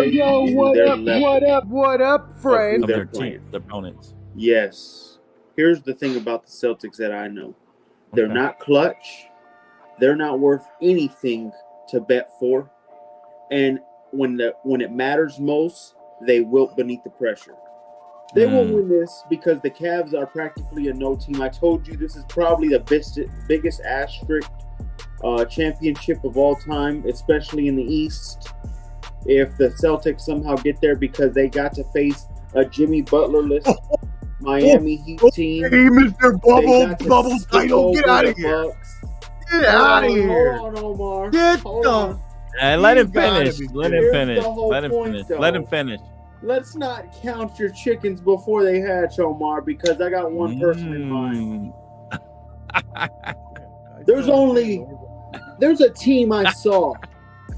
play to their level. What up, friend? Of their team, their opponents. Yes. Here's the thing about the Celtics that I know. They're not clutch. They're not worth anything to bet for. And when it matters most, they wilt beneath the pressure. They won't win this because the Cavs are practically a no team. I told you this is probably the biggest asterisk championship of all time, especially in the East. If the Celtics somehow get there, because they got to face a Jimmy Butler-less Miami Heat team. Hey, Mr. Bubble title, get out of here. Get out of here. Hold on, Omar. Hold on. Let him finish. Let him finish. Let's not count your chickens before they hatch, Omar, because I got one person in mind. There's a team I saw,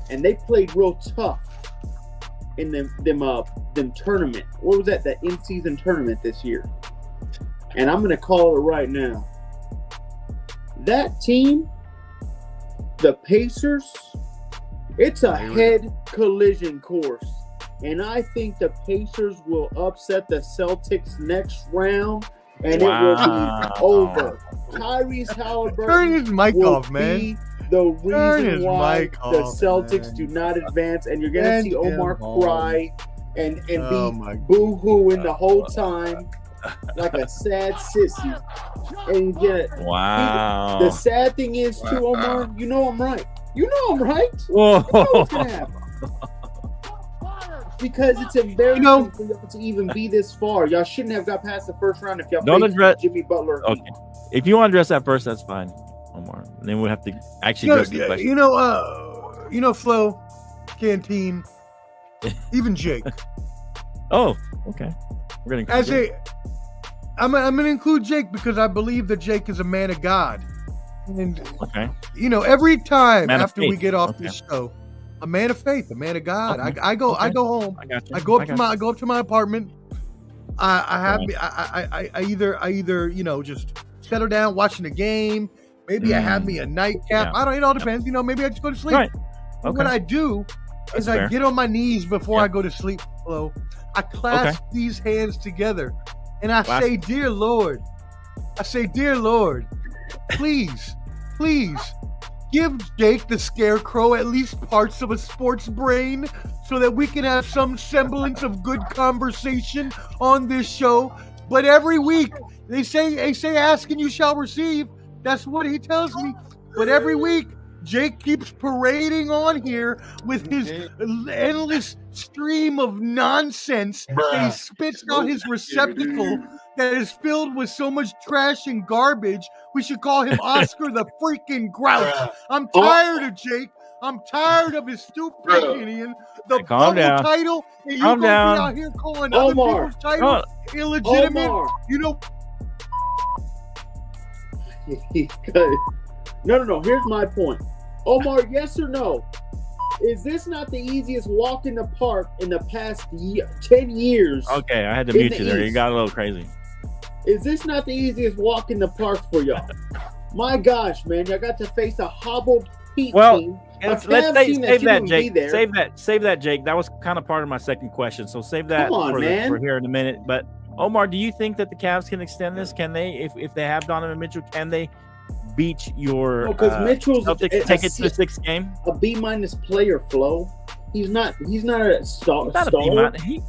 and they played real tough in them tournament. What was that? The in-season tournament this year. And I'm gonna call it right now. That team, the Pacers, it's a head collision course. And I think the Pacers will upset the Celtics next round, and it will be over. Tyrese Halliburton Turn his mic off, man. Be the reason why the Celtics do not advance, and you're going to see Omar cry and be boo-hooing the whole time like a sad sissy. And the sad thing is, too, Omar, you know I'm right. You know I'm right. Whoa. You know what's going to happen. Because it's embarrassing for y'all to even be this far. Y'all shouldn't have got past the first round if y'all played Jimmy Butler. Okay. If you want to address that first, that's fine, Omar. And then we'll have to actually address the question. Flo, Canteen, even Jake. Oh, okay. We're gonna I'm gonna include Jake because I believe that Jake is a man of God. And every time after we get off this show, a man of faith, a man of God. Okay. I go home. I go up to my apartment. I either just settle down watching the game. Maybe I have me a nightcap. Yeah. I don't. It all depends. Maybe I just go to sleep. Right. Okay. What I do is I get on my knees before I go to sleep. Flo. I clasp these hands together, and I say, "Dear Lord," please. Give Jake the Scarecrow at least parts of a sports brain so that we can have some semblance of good conversation on this show. But every week they say ask and you shall receive. That's what he tells me. But every week Jake keeps parading on here with his endless stream of nonsense that he spits out his receptacle that is filled with so much trash and garbage. We should call him Oscar the freaking Grouch. I'm tired of Jake. I'm tired of his stupid opinion. The bubble title, and you're going to be out here calling other people's titles illegitimate. No. Here's my point. Omar, yes or no? Is this not the easiest walk in the park in the past 10 years? Okay, I had to mute you there. You got a little crazy. Is this not the easiest walk in the park for y'all? My gosh, man, y'all got to face a hobbled Heat team. Let's save that, Jake. Save that, Jake. That was kind of part of my second question. So save that for here in a minute. But Omar, do you think that the Cavs can extend this? Can they, if they have Donovan Mitchell, can they beat your Mitchell's Celtics, take it to the sixth game? A B- player, Flo. He's not a star. He's not a B-.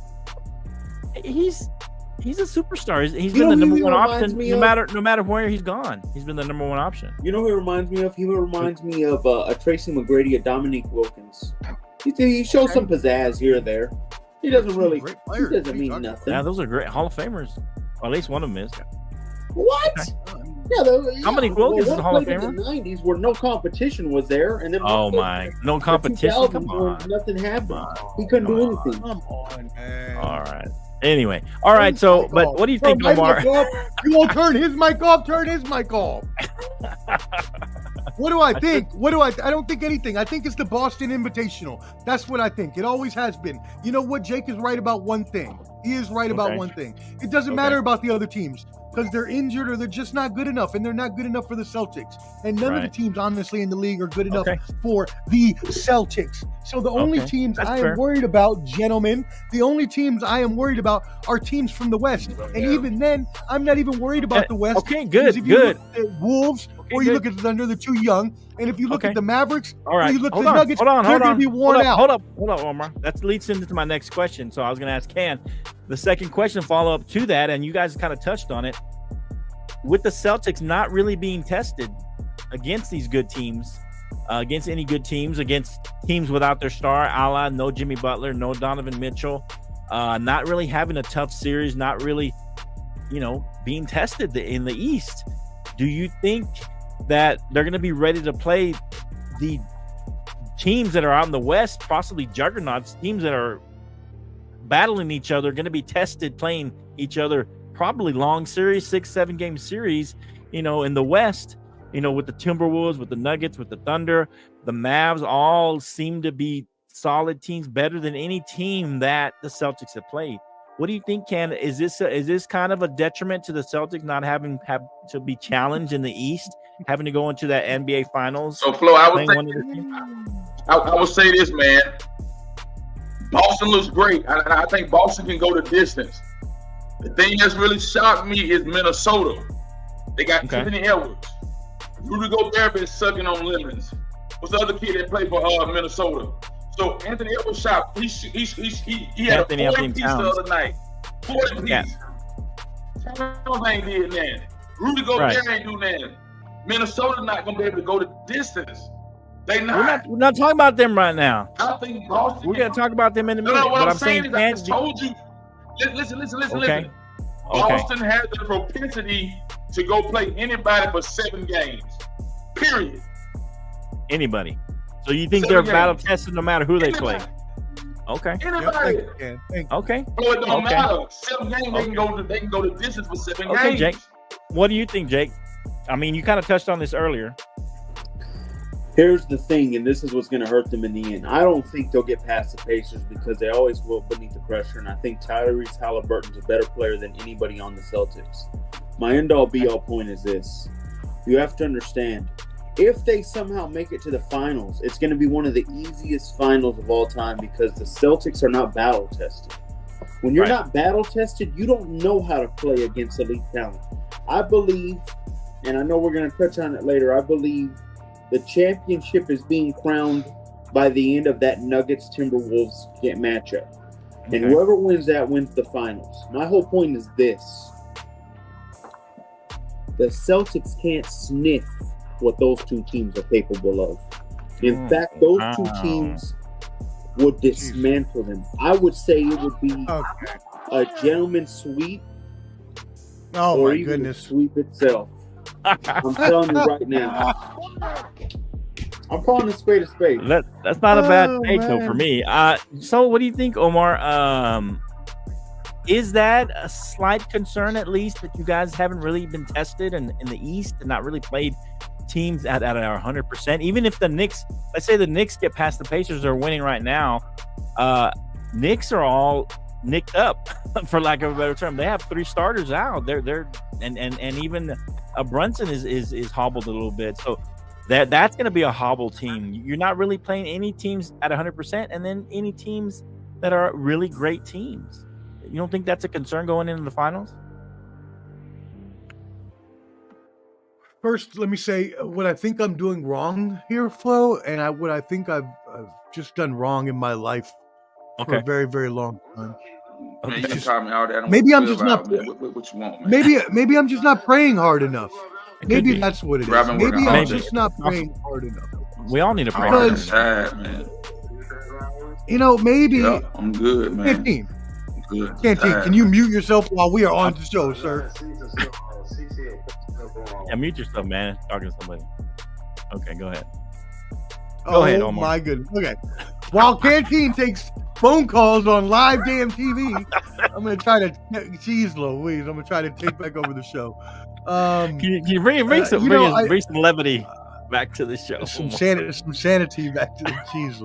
He's a superstar. He's been the number one option no matter where he's gone. He's been the number one option. You know who he reminds me of? He reminds me of a Tracy McGrady, a Dominique Wilkins. He shows some pizzazz here or there. He doesn't really. He doesn't mean nothing. Yeah, those are great Hall of Famers. Or at least one of them is. What? Okay. Dominique Wilkins is a Hall of Famer. In the 90s, where no competition was there, and then no competition. Come on, nothing happened. He couldn't do anything. Come on, man. All right. Anyway, all right. So, but what do you think, Omar? You won't turn his mic off. Turn his mic off. What do I think? I don't think anything. I think it's the Boston Invitational. That's what I think. It always has been. You know what? Jake is right about one thing. He is right about one thing. It doesn't matter about the other teams. because they're injured or they're just not good enough, and they're not good enough for the Celtics. And none of the teams, honestly, in the league are good enough for the Celtics. So the only teams I am worried about, gentlemen, the only teams I am worried about are teams from the West. And even then, I'm not even worried about the West. Okay, good, if you look at Wolves, or you look at the Thunder, they're too young. And if you look at the Mavericks, or you look at the Nuggets, they're going to be worn out. Hold up, Omar. That leads into my next question. So I was going to ask Ken. The second question, follow up to that, and you guys kind of touched on it. With the Celtics not really being tested against these good teams, against any good teams, against teams without their star, a la no Jimmy Butler, no Donovan Mitchell, not really having a tough series, not really, being tested in the East. Do you think that they're going to be ready to play the teams that are out in the West, possibly juggernauts, teams that are battling each other, going to be tested playing each other, probably long series, 6-7 game series, in the West, with the Timberwolves, with the Nuggets, with the Thunder, the Mavs, all seem to be solid teams, better than any team that the Celtics have played. What do you think, Ken? Is this kind of a detriment to the Celtics not having to be challenged in the East, having to go into that NBA Finals? So, Flo, I would say this, man. Boston looks great, and I think Boston can go the distance. The thing that's really shocked me is Minnesota. They got Anthony Edwards. Rudy Gobert been sucking on lemons. What's the other kid that played for Minnesota? So Anthony Edwards shot. He had a 40 piece the other night. 40 piece. Towns ain't did that. Rudy Gobert ain't do that. Minnesota not gonna be able to go the distance. They not. We're not talking about them right now. I think Boston. We're gonna talk about them in a minute. No, what but I'm saying is, I just told you. Listen. Boston has the propensity to go play anybody for 7 games. Period. Anybody. So you think they're battle tested no matter who they play? Okay. Anybody. Okay. So it don't matter. 7 games, they can go the distance for 7 games. Okay, Jake. What do you think, Jake? I mean, you kind of touched on this earlier. Here's the thing, and this is what's going to hurt them in the end. I don't think they'll get past the Pacers because they always will beneath the pressure, and I think Tyrese Halliburton's a better player than anybody on the Celtics. My end-all, be-all point is this. You have to understand, if they somehow make it to the finals, it's going to be one of the easiest finals of all time because the Celtics are not battle-tested. When you're not battle-tested, you don't know how to play against elite talent. I believe, and I know we're going to touch on it later, I believe the championship is being crowned by the end of that Nuggets-Timberwolves matchup. Okay. And whoever wins that wins the finals. My whole point is this. The Celtics can't sniff what those two teams are capable of. In fact, those two teams would dismantle them. I would say it would be a gentleman's sweep or even a sweep itself. I'm telling you right now. I'm calling a spade a spade. That's not a bad take, though, for me. So what do you think, Omar? Is that a slight concern, at least, that you guys haven't really been tested in the East and not really played teams at our 100%? Even if the Knicks, let's say the Knicks get past the Pacers, they're winning right now. Knicks are all nicked up, for lack of a better term. They have 3 starters out. They're and even Brunson is hobbled a little bit. So that's going to be a hobble team. You're not really playing any teams at 100%, and then any teams that are really great teams. You don't think that's a concern going into the finals? First, let me say what I think I'm doing wrong here, Flo, and what I think I've just done wrong in my life for a very, very long time. Maybe I'm just not. What you want, man? Maybe I'm just not praying hard enough. Maybe that's what it is. Maybe I'm just not praying hard enough. We all need to pray hard. Man. Maybe. Yeah, I'm good, man. 15. Good. Can you mute yourself while we are on the show, sir? Yeah, mute yourself, man. Talking to somebody. Okay, go ahead. Go ahead, Omar. My goodness. Okay. While Canteen takes phone calls on live damn TV, I'm going to try to, geez Louise, I'm going to try to take back over the show. Can you bring some levity? Back to the show. Some sanity back to the cheese.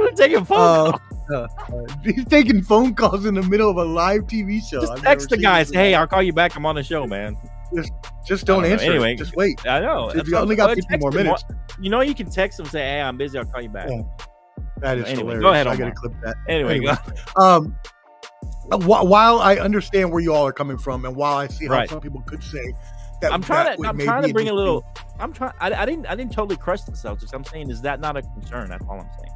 He's taking phone calls. He's taking phone calls in the middle of a live TV show. Just text the guy. Say, hey, I'll call you back. I'm on the show, man. Just don't answer. Anyway, just wait. I know. You only got 15 more minutes. You know, you can text him and say, hey, I'm busy. I'll call you back. Yeah. That is hilarious. Go ahead, I got to clip that. Anyway, go. While I understand where you all are coming from, and while I see how some people could say that, I'm trying to bring a little. I didn't totally crush the Celtics. I'm saying, is that not a concern? That's all I'm saying.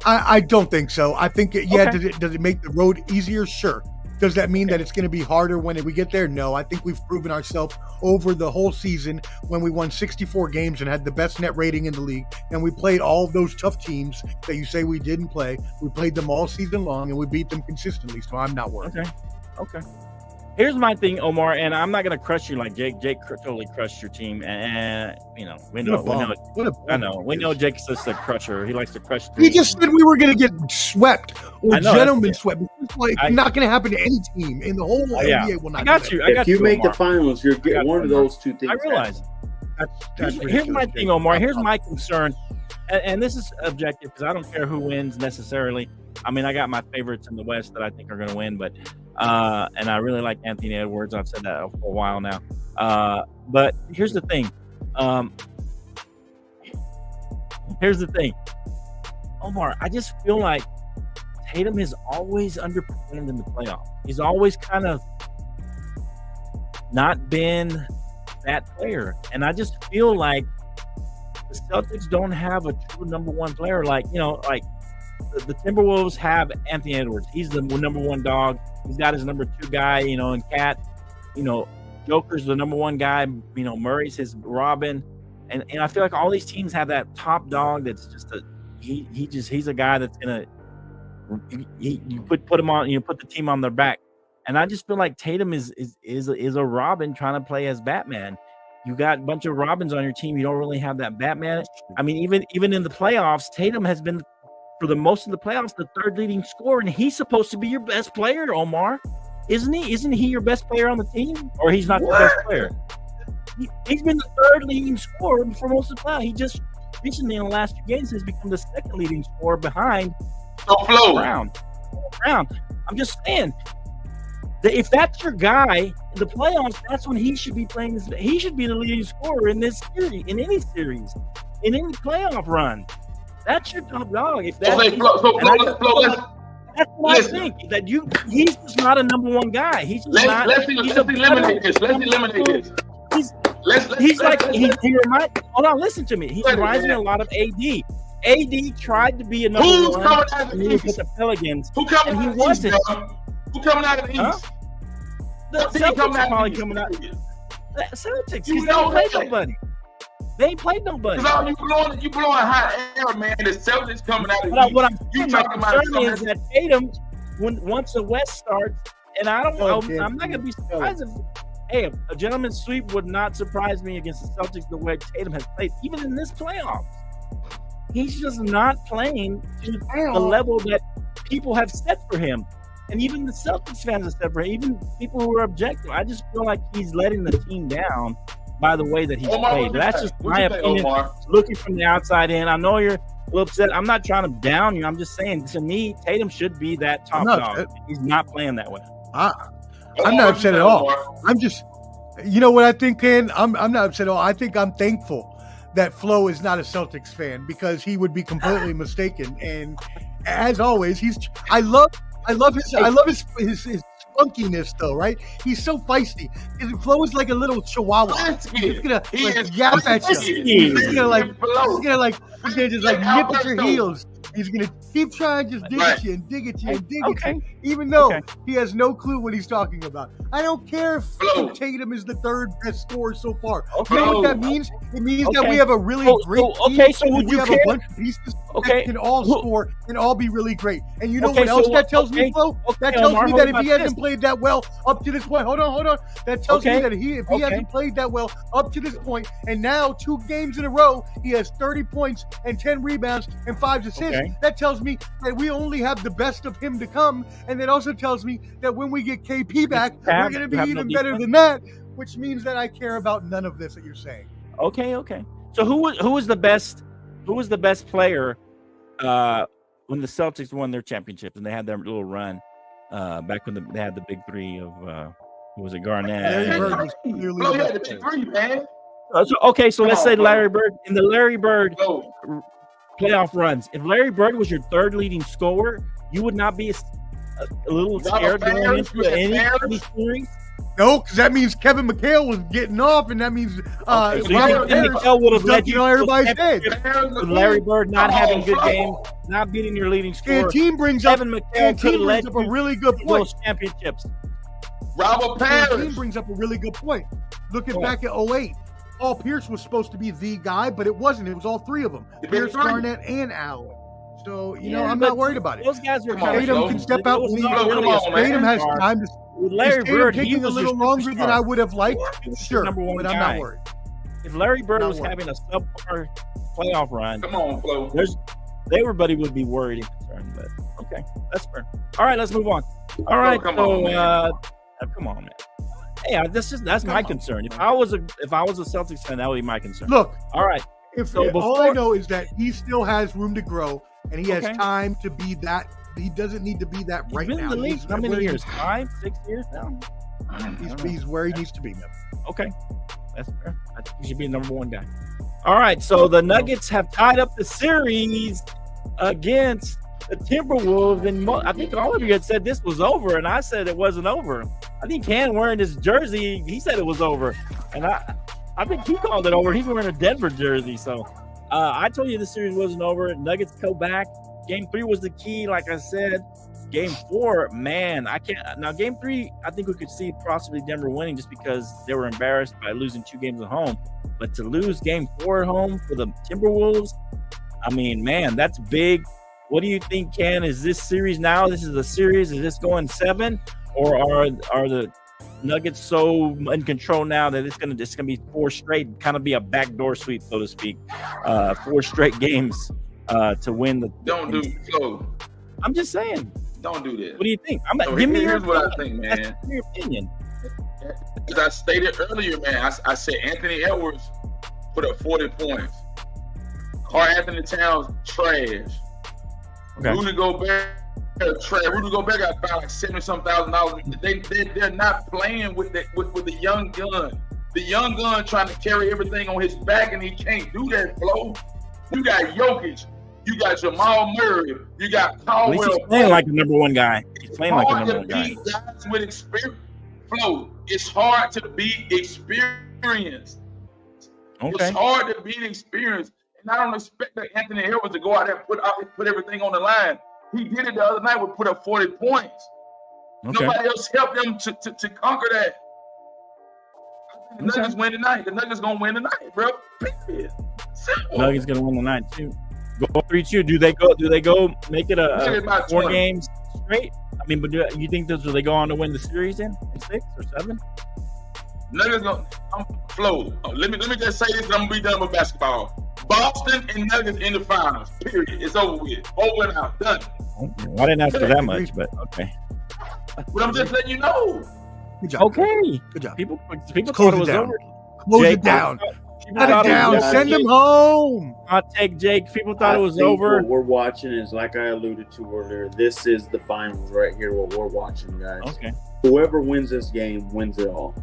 I don't think so. I think does it make the road easier? Sure. Does that mean that it's going to be harder when we get there? No. I think we've proven ourselves over the whole season when we won 64 games and had the best net rating in the league, and we played all of those tough teams that you say we didn't play. We played them all season long, and we beat them consistently, so I'm not worried. Okay. Here's my thing, Omar, and I'm not going to crush you like Jake. Jake totally crushed your team, and we know Jake's just a crusher. He likes to crush. He just said we were going to get swept or gentlemen swept. It's not going to happen to any team in the whole NBA. Will not. I got you. If you make the finals, you're getting one of those two things. I realize. Here's my thing, Omar. Here's my concern, and this is objective because I don't care who wins necessarily. I mean, I got my favorites in the West that I think are going to win, but and I really like Anthony Edwards. I've said that for a while now. But here's the thing. Omar, I just feel like Tatum has always underperformed in the playoffs. He's always kind of not been that player. And I just feel like the Celtics don't have a true number one player. Like, the Timberwolves have Anthony Edwards. He's the number one dog. He's got his number two guy, and Cat, Joker's the number one guy. Murray's his Robin. And I feel like all these teams have that top dog that's just he's a guy that's gonna you put him on, put the team on their back. And I just feel like Tatum is a Robin trying to play as Batman. You got a bunch of Robins on your team. You don't really have that Batman. I mean, even in the playoffs, Tatum has been, for the most of the playoffs, the third leading scorer, and he's supposed to be your best player, Omar. Isn't he? Isn't he your best player on the team? Or he's not the best player? He's been the third leading scorer for most of the playoffs. He just recently, in the last few games, has become the second leading scorer behind Brown. I'm just saying, if that's your guy in the playoffs, that's when he should be playing. He should be the leading scorer in this series, in any playoff run. That's your top dog. If that's that's what I think. That he's just not a number one guy. He's just not. Let's eliminate this. Hold on, listen to me. He reminds me a lot of AD. AD tried to be a number one. Who's coming out of the East? With the Pelicans. Who coming out of the East? Who coming out of the East? The Celtics are probably coming out. The Celtics. They don't play nobody. They ain't played nobody. You blowing hot air, man. The Celtics coming out of the East. What I'm saying, my concern is that Tatum, once the West starts, and I'm not going to be surprised if, a gentleman's sweep would not surprise me against the Celtics the way Tatum has played, even in this playoffs. He's just not playing to the level that people have set for him. And even the Celtics fans have set for him, even people who are objective. I just feel like he's letting the team down by the way that he's played. That's just my opinion, looking from the outside in. I know you're a little upset. I'm not trying to down you. I'm just saying, to me, Tatum should be that top dog. He's not playing that way. I'm not upset at all. I'm just, what I think, Ken? I'm not upset at all. I think I'm thankful that FLO is not a Celtics fan, because he would be completely mistaken. And as always, I love his funkiness, though, right? He's so feisty. FLO is like a little chihuahua. He's gonna yap at you. He's gonna just nip at your heels. He's gonna keep trying to just dig at you and dig at you and dig at you, even though he has no clue what he's talking about. I don't care if Tatum is the third best scorer so far. You know what that means? It means that we have a really great team. So would you have a bunch of pieces that can all score and all be really great. And you know what else that tells me, FLO? That tells me that if he hasn't played that well up to this point, hold on. That tells me that if he hasn't played that well up to this point, and now 2 games in a row, he has 30 points and 10 rebounds and 5 assists. That tells me that we only have the best of him to come, and that also tells me that when we get KP back, we're going to be even better than that, which means that I care about none of this that you're saying. Okay. So who was the best? Who was the best player when the Celtics won their championship and they had their little run back when they had the big three of who was it, Garnett? Larry Bird was clearly the big three, man. So let's say Larry Bird in the Larry Bird playoff runs. If Larry Bird was your third leading scorer, you would not be a little scared going into any of these series. No, because that means Kevin McHale was getting off, and that means McHale would have led you on everybody's head. With Larry Bird not having good games, not beating your leading scorer. Team brings up a really good point. Those championships. Robert Parrish. Team brings up a really good point. Looking back at 2008, Paul Pierce was supposed to be the guy, but it wasn't. It was all three of them: Pierce, Garnett, and Allen. So I'm not worried about it. Those guys are Tatum can step out. Tatum has time to. Larry Bird taking a little longer than I would have liked. Sure, but I'm not worried. If Larry Bird was having a subpar playoff run, come on, Flo. Everybody would be worried and concerned. But okay, that's fair. All right, let's move on. All right, come on, man. Hey, that's my concern. If I was a Celtics fan, that would be my concern. Look, all right. All I know is that he still has room to grow, and he has time to be that. He doesn't need to be that right now. He's been in the league how many years? 5, 6 years now? He's where he needs to be now. Okay. That's fair. I think he should be the number one guy. All right. So the Nuggets have tied up the series against the Timberwolves. And I think all of you had said this was over, and I said it wasn't over. I think Ken wearing his jersey, he said it was over. And I think he called it over. He's wearing a Denver jersey. So I told you the series wasn't over. Nuggets go back. Game 3 was the key, like I said. Game 4, man, I can't. Now, Game 3, I think we could see possibly Denver winning just because they were embarrassed by losing 2 games at home. But to lose Game 4 at home for the Timberwolves, I mean, man, that's big. What do you think, Ken? Is this series now? This is the series. Is this going 7, or are the Nuggets so in control now that it's gonna be 4 straight, kind of be a backdoor sweep, so to speak, 4 straight games to win the. Don't do Flo. I'm just saying. Don't do this. What do you think? Here's what I think, man. That's your opinion. As I stated earlier, man, I said Anthony Edwards put up 40 points. Karl Anthony Towns, trash. Okay. Rudy Gobert, trash. Rudy Gobert got found like $70,000. They're not playing with the young gun. The young gun trying to carry everything on his back, and he can't do that, Flo. You got Jokic. You got Jamal Murray. You got Caldwell. At least he's playing like the number one guy. He's playing like the number one guy. Guys with experience. Flo, it's hard to beat experience. Okay. It's hard to beat experience. And I don't expect that Anthony Edwards to go out there and put everything on the line. He did it the other night. We put up 40 points. Okay. Nobody else helped them to conquer that. I think the Nuggets win tonight. The Nuggets going to win tonight, bro. Period. Simple. Nuggets going to win tonight, too. Go 3-2. Do they go make it a 4 games straight? I mean, but you think do they go on to win the series in 6 or 7? Nuggets go. Flo. Let me just say this, and I'm gonna be done with basketball. Boston and Nuggets in the finals. Period. It's over with. Over and out. Done. Well, I didn't ask for that much, but okay. But I'm just letting you know. Good job. Okay. Good job. People thought it was over. Close it down. Shut it down. Send them home. I'll take Jake. People thought it was over. What we're watching is, like I alluded to earlier, this is the finals right here, what we're watching, guys. Okay. Whoever wins this game wins it all.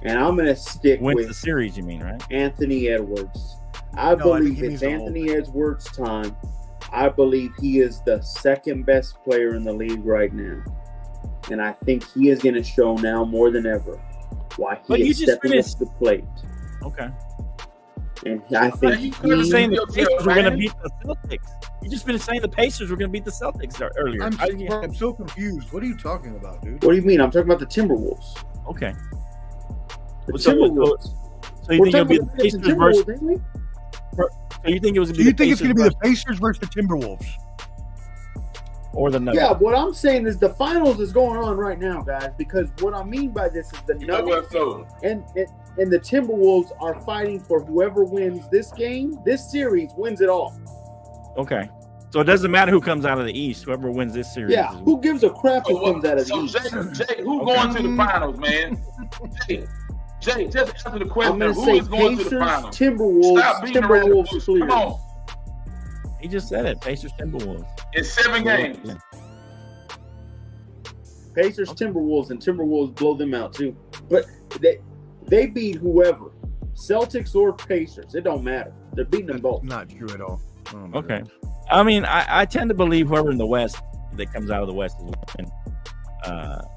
And I'm going to stick with the series, you mean, right? Anthony Edwards. I believe it's Anthony Edwards' time. I believe he is the second best player in the league right now. And I think he is going to show now more than ever why he is stepping up to the plate. Okay. And I think you saying the Pacers were going to beat the Celtics. You just been saying the Pacers were going to beat the Celtics earlier. I'm so confused. What are you talking about, dude? What do you mean? I'm talking about the Timberwolves. Okay. The Timberwolves. So you think it'll be the Pacers versus? So you think it was? Do you think it's going to be the Pacers versus the Timberwolves? Or the Nuggets? Yeah, what I'm saying is the finals is going on right now, guys. Because what I mean by this is the Nuggets and the Timberwolves are fighting for whoever wins this game, this series wins it all. Okay. So it doesn't matter who comes out of the East. Whoever wins this series. Yeah, who gives a crap who comes out of the East? Jake, who's going to the finals, man? Jake, Jay, just answer the question. I'm going to who say is going Pacers, to the finals? Timberwolves clear. Come on. He just said it. Pacers, Timberwolves. It's 7 games. Yeah. Pacers, Timberwolves, and Timberwolves blow them out too. But they beat whoever, Celtics or Pacers. It don't matter. They're beating them both. Not true at all. Okay. I mean, I tend to believe whoever in the West that comes out of the West is winning.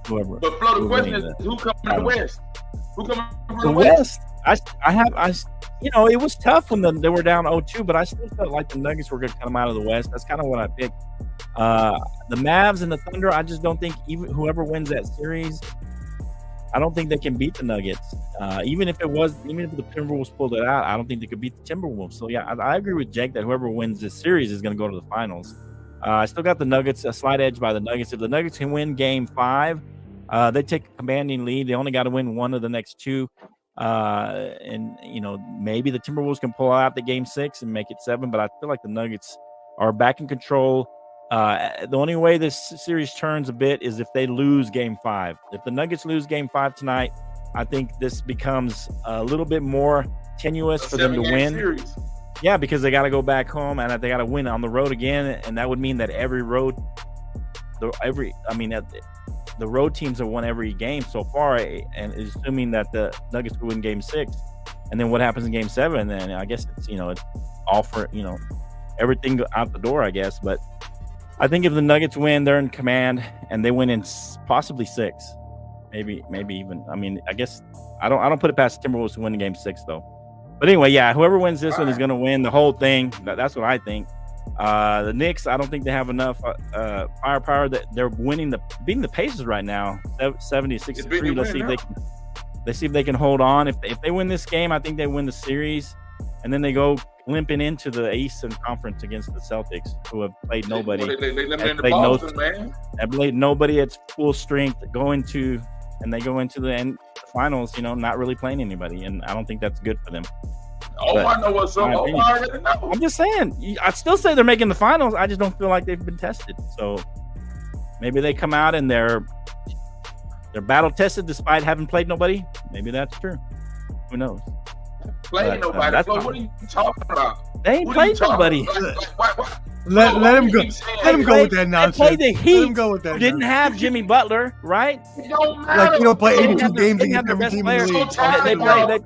Whoever. But Flo, the question is, who comes from the West? Who comes from the West? It was tough when they were down 0-2, but I still felt like the Nuggets were going to come out of the West. That's kind of what I picked. The Mavs and the Thunder, I just don't think even whoever wins that series, I don't think they can beat the Nuggets. Even if the Timberwolves pulled it out, I don't think they could beat the Timberwolves. So yeah, I agree with Jake that whoever wins this series is going to go to the finals. I still got the Nuggets, a slight edge by the Nuggets. If the Nuggets can win Game 5, they take a commanding lead. They only got to win one of the next 2. And maybe the Timberwolves can pull out the Game 6 and make it 7. But I feel like the Nuggets are back in control. The only way this series turns a bit is if they lose Game 5. If the Nuggets lose Game 5 tonight, I think this becomes a little bit more tenuous for them to win. Series. Yeah, because they got to go back home and they got to win on the road again, and that would mean that the road teams have won every game so far, and assuming that the Nuggets will win Game 6, and then what happens in Game 7? Then I guess it's it's all for everything out the door, I guess. But I think if the Nuggets win, they're in command, and they win in possibly 6, maybe even. I mean, I guess I don't put it past the Timberwolves to win Game 6 though. But anyway, yeah, whoever wins this one is going to win the whole thing. That's what I think. The Knicks, I don't think they have enough firepower. That they're beating the Pacers right now, 70-63. Let's see if they can hold on. If they win this game, I think they win the series, and then they go limping into the Eastern Conference against the Celtics, who have played nobody. They played nobody at full strength. They go into the end finals, not really playing anybody, and I don't think that's good for them. I know what's up. I'm just saying. I still say they're making the finals. I just don't feel like they've been tested. So maybe they come out and they're battle tested despite having played nobody. Maybe that's true. Who knows? Playing nobody. What are you talking about? They ain't played nobody. Let him go. Let him go with that nonsense. They played the Heat. Who didn't have Jimmy Butler, right? It don't matter. Like you don't play 82 games against every team in the league.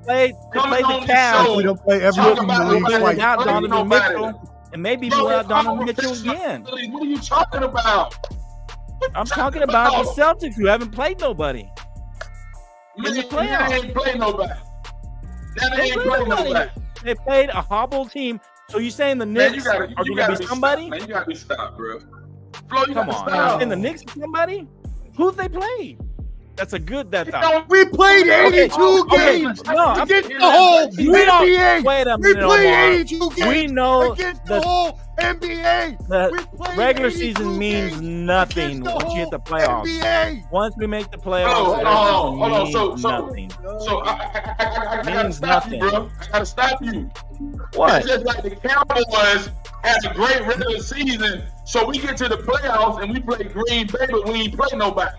They played the Cavs. We don't play every team in the league twice. Without Donovan Mitchell, and maybe without Donovan Mitchell again. What are you talking about? I'm talking about the Celtics who haven't played nobody. Man, they ain't played nobody. They played a hobble team. So you saying the Knicks are going to be somebody? Man, you got to be stopped, bro. Flo, come on. And the Knicks are somebody? Who they played? That's a good. We played 82 games against the whole NBA. Wait a minute, we played 82 games we know against the whole NBA. The regular season means nothing once you hit the playoffs. NBA. Once we make the playoffs, hold on. Nothing. So I gotta stop you, bro. I gotta stop you. What? It's just like the Cowboys had a great regular season, so we get to the playoffs and we play Green Bay, but we ain't play nobody.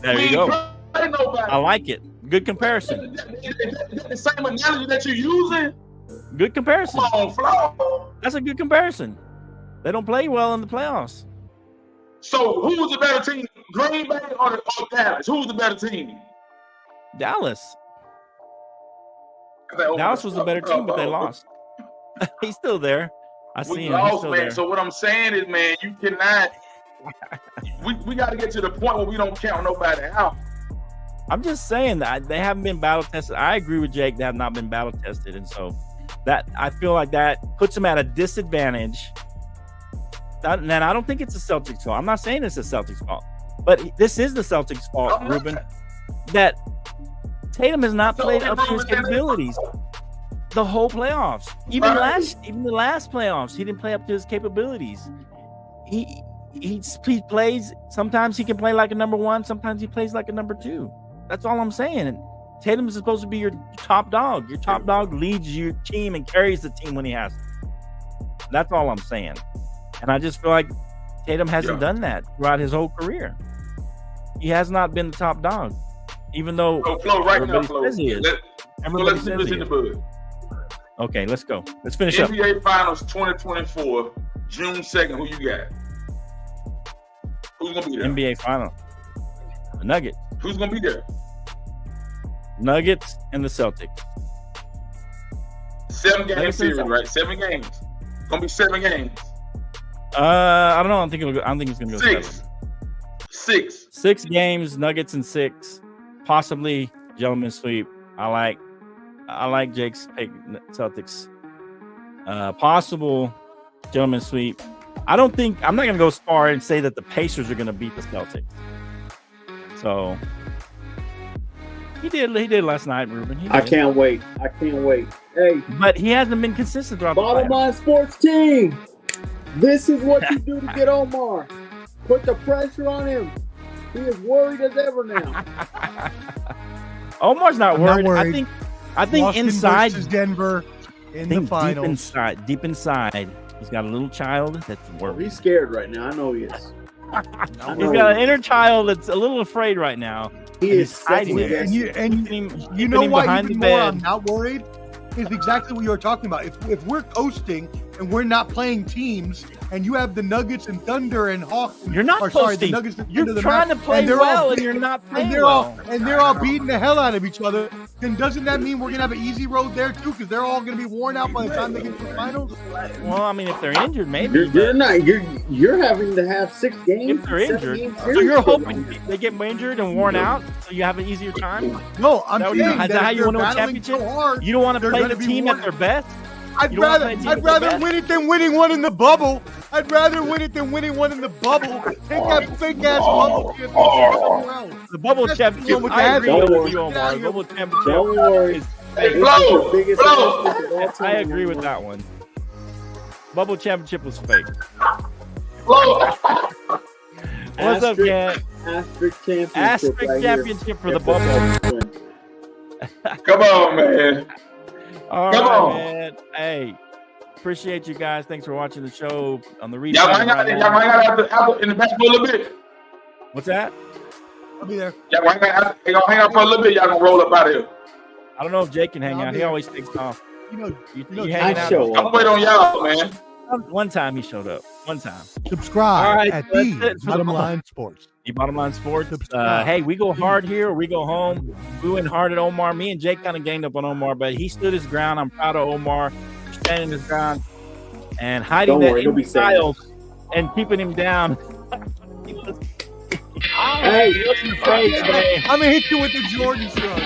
There you go. Nobody. I like it. Good comparison. Is that the same analogy that you're using? Good comparison. Come on, Flo. That's a good comparison. They don't play well in the playoffs. So who was the better team, Green Bay or Dallas? Who was the better team? Dallas. Dallas was the better team, but they lost. He's still there. I see him. Lost, He's still man. there. So what I'm saying is, man, you cannot. we got to get to the point where we don't count nobody out. I'm just saying that they haven't been battle tested. I agree with Jake. They have not been battle tested, and so that I feel like that puts them at a disadvantage. And I don't think it's the Celtics' fault. I'm not saying it's the Celtics' fault, but this is the Celtics' fault, Ruben. That Tatum has not played up to his capabilities the whole playoffs. Even the last playoffs, he didn't play up to his capabilities. He plays. Sometimes he can play like a number 1. Sometimes he plays like a number 2. That's all I'm saying. Tatum is supposed to be your top dog. Your top dog leads your team and carries the team when he has to. That's all I'm saying. And I just feel like Tatum hasn't done that throughout his whole career. He has not been the top dog, even though Flo, right now, everybody says he is. let's nip this in the bud. Okay, let's go. Let's finish up. NBA Finals 2024, June 2nd. Who you got? Who's gonna be there? NBA Finals. The Nuggets. Who's gonna be there? Nuggets and the Celtics. 7-game series, right? 7 games. It's gonna be 7 games. I don't know. I don't think it's gonna go 6. 6. 6 games. Nuggets and 6. Possibly gentleman sweep. I like Jake's pick. Celtics. Possible gentleman sweep. I'm not gonna go as far and say that the Pacers are gonna beat the Celtics. So he did last night, Ruben. I can't wait. Hey, but he hasn't been consistent throughout Bottom Line Sports team. This is what you do to get Omar. Put the pressure on him. He is worried as ever now. Omar's not worried. I think Boston inside versus Denver in the finals. Deep inside, he's got a little child that's worried. He's scared right now. I know he is. He's got an inner child that's a little afraid right now. He is hiding it. And you know why even more I'm not worried is exactly what you were talking about. If we're coasting and we're not playing teams, and you have the Nuggets and Thunder and Hawks, you're not coasting. You're trying to play well, and you're not playing well. And they're all beating the hell out of each other. Then doesn't that mean we're gonna have an easy road there too? Because they're all gonna be worn out by the time they get to the finals. Well, I mean, if they're injured, maybe you're not. You're having to have 6 games. If they're injured, so you're hoping they get injured and worn out, so you have an easier time. No, I'm saying is that how you want to win a championship? You don't want to play the team at their best. I'd rather win it than winning one in the bubble. I'd rather win it than winning one in the bubble. Take that fake ass bubble championship somewhere else. The bubble championship. I agree with you, Omar. The bubble championship. Don't worry. I agree with that one. Bubble championship was fake. What's up, Cat? Asterisk championship for the bubble. Come on, man. All right, man. Hey, appreciate you guys. Thanks for watching the show on the replay. Y'all might have in the back for a little bit. What's that? I'll be there. Y'all might have to hang out for a little bit. Y'all gonna roll up out of here. I don't know if Jake can hang out. He always takes off. You hanging out? I'm waiting on y'all, man. One time he showed up. One time. Subscribe at the Bottom Line Sports. The Bottom Line Sports. Hey, we go hard here or we go home. We went hard at Omar. Me and Jake kind of ganged up on Omar, but he stood his ground. I'm proud of Omar standing his ground and hiding that style and keeping him down. Hey, I'm gonna hit you with the Jordan shrug.